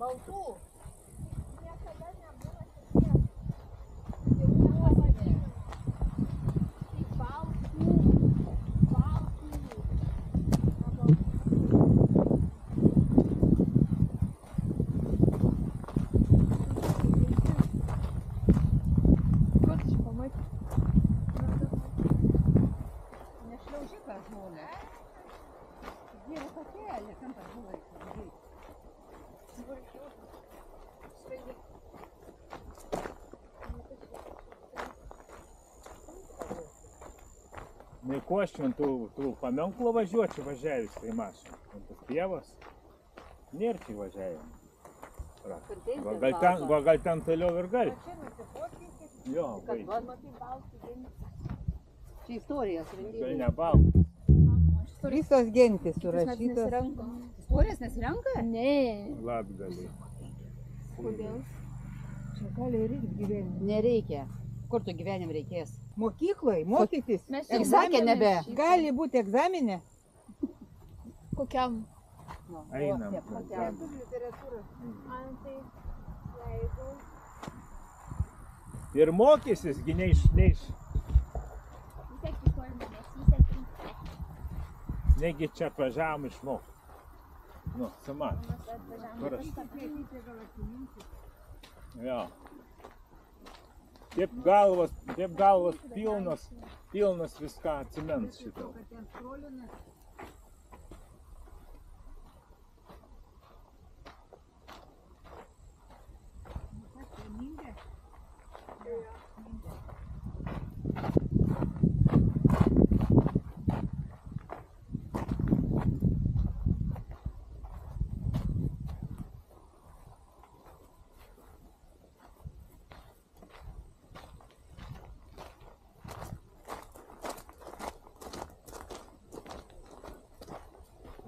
Baltų. Niekada nebūna šiek tiek. Tai baltų. Kur čia pamatyti? Nešliaužikas žmonės. Dievo pakėlė, kam tas buvo įsivažiuoti. Nu, ko aš man tų paminklo važiuočiau važiavus tai mašiną. Tas pievas. Nėra čia važiavimo. Gal ten toliau ir gali. Jo, Kad baisiai. va, čia istorijas Gal rengėjai. ne baltas. Visos gentys surašytos. Istorijas nesirenka? Ne. Latgaliai. Kodėl? Čia gali ir gyventi. Nereikia. Kur tu gyvenim reikės? Mokyklai, mokytis. Mes Ir sakė nebe. Gali būti egzaminė. Kokiam? Einam. Antai, jeigu... Ir mokysis, gi ne iš... Vis tiek įstojame, mes įsekėm. Negi čia atvažiavam išmokti. Nu, saman. Mes atvažiavom. Kur aš? Jo. Taip galvas pilnas viską atsimens šito.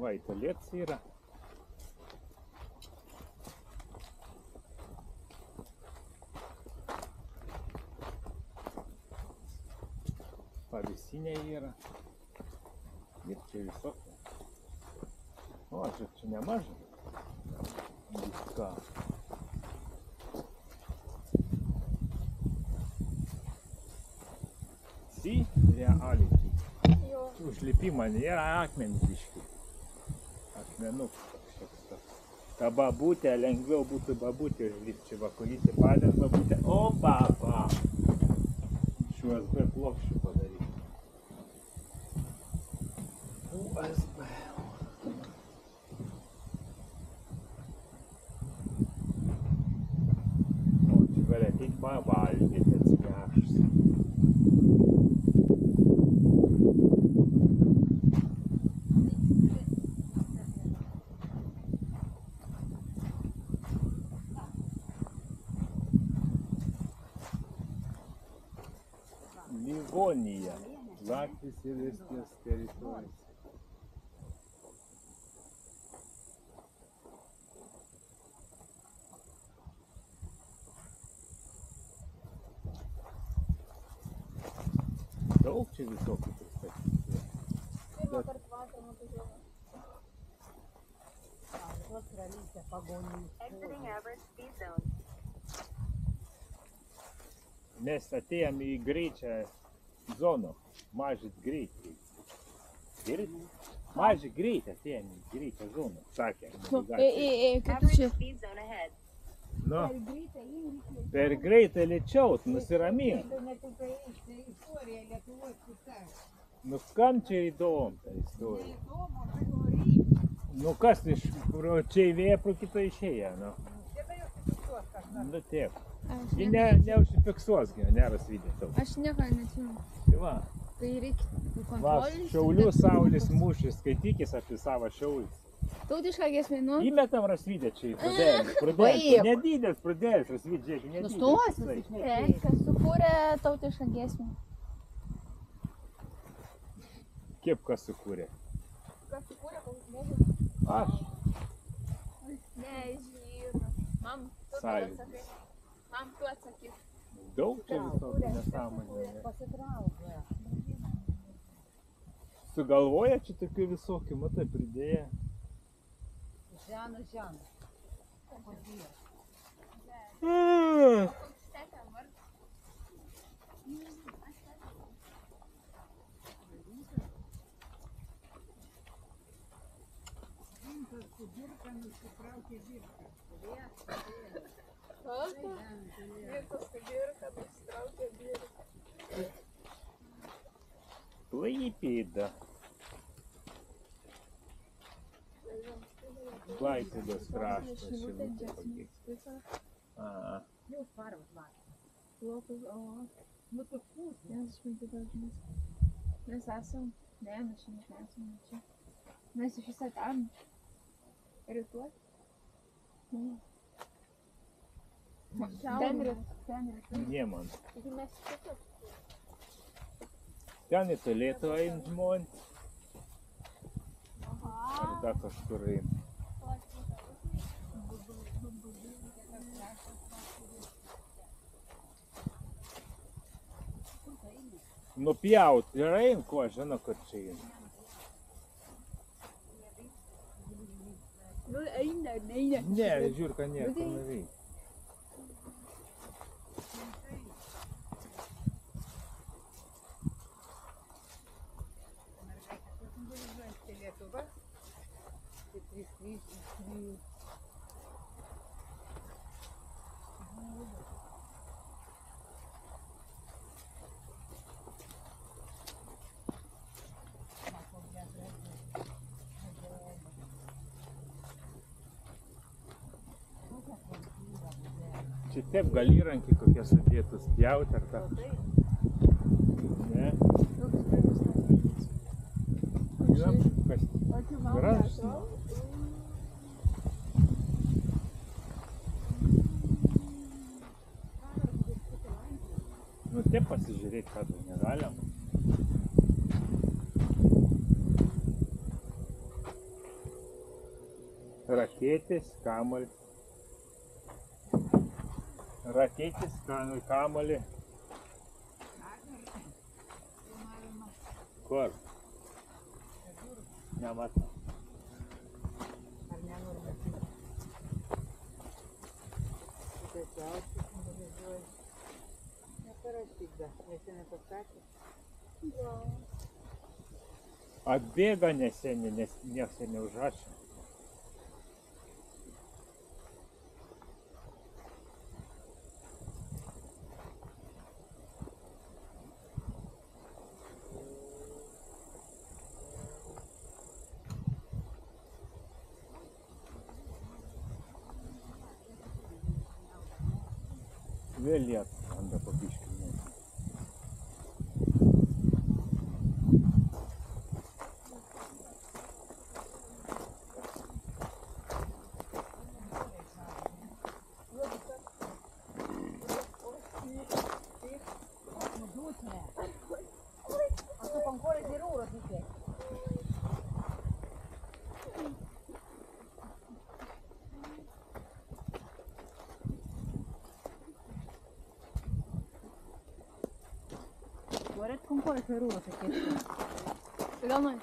Va, italietis yra. Pavėsinė yra. Ir čia visokia. O, čia nemažai. Viską. Si, reality. Užlipimą nėra akmenys biški. Akmenukas kažkoks. Ta babutė, lengviau būtų babutė užlipti. Čia vakulytė padės babutė. O, papa! Šiuos be plokščių padaryti. USB. O, čia gali ateit pavalgyti atsinešus. Livonija, Latvijos ir Estijos teritorijos. Daug čia visokių pristatyti. Pirmą kartą vakar nuvažiavau. Exiting average speed zone. Mes atėjom į greičią zoną, mažit greitį. Girdit? Mažit greitį atėjom į greičią zoną, sakė. Kaip tu Average čia? speed zone ahead. Nu, per greitai lėčiau, nusiramink. Nu, kam čia įdomu ta istorija? Nu, kas iš čia įvėja pro kitą išėję, nu. Nu, taip. Ji neužsifiksuos, neras video tau. Aš nieko neatsimenu. Tai va, Tai reikia va, kontrolės. Šiaulių saulės mūšis, skaitykis apie savo Šiaulius. Tautišką giesmę, nu. Įmetam rasvydę čia į prudėlį. Baik. Nedydės prudėlis rasvydė, žiūrėk, nedydės. Nustosi Taip. Kas sukūrė tautišką giesmę? Kaip kas sukūrė? Kas sukūrė, kol žmogus? Aš. Nežinau. Mam, tu Sąjūdis. atsakai. Mam, tu atsakyk. Daug čia visokių nesąmonių. Sugalvoja čia tokių visokių, matai, pridėję. Žemė. Klaipėda. Klaipėdos kraštas šilutė tokie. A, Mes esam, ne, mes čia nesam čia. Mes iš viso ten. Rytuoj. ne man. Taigi mes čia. Ten į Turėtų eint žmonės. Ar dar kažkur eint. Nupjaut ir eint, ko aš žinau, kad čia eint. Nu, eina, neina. Ne, žiūrka nieko neveikia. Lietuva. Tai 3. Čia taip gal įrankį kokie sudėtus pjauti ar ką. Ne? Žinam, kas gražus. Nu taip pasižiūrėti, ką tu negalim. Rakėtis, kamuolį. Rakėtis, kamuolį. Kur? Nematau. Ar nenori matyti? Šitas jaučius simbolizuoja. Neparašyk dar, nes jie nepasakė. Atbėga neseni, nes nieks ir neužrašė. Vėl lietus randa po biškį. Guarda con cuore feruro se che Gal noi.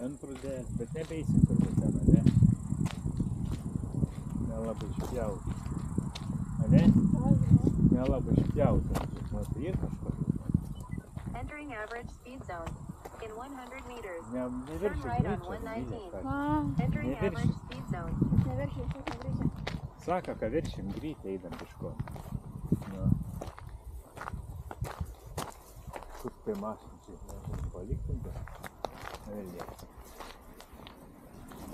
Ant prūdės, bet nebeisim turbūt ten, ne? Nelabai išpjauti. A ne? nelabai išpjautas. Matai, ir kažkas. Entering average speed zone. In 100 meters. Neviršys Turn right on greičio, 119. Vilija, A, Entering Neviršys. average speed zone. neviršiai, kokia greičia. Sako, kad viršim greitį eidam piškon. Nu. Kur tai mašinčiai, paliktum tai. Vilija.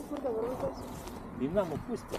Kur dabar važiuosi? Į namų pusę.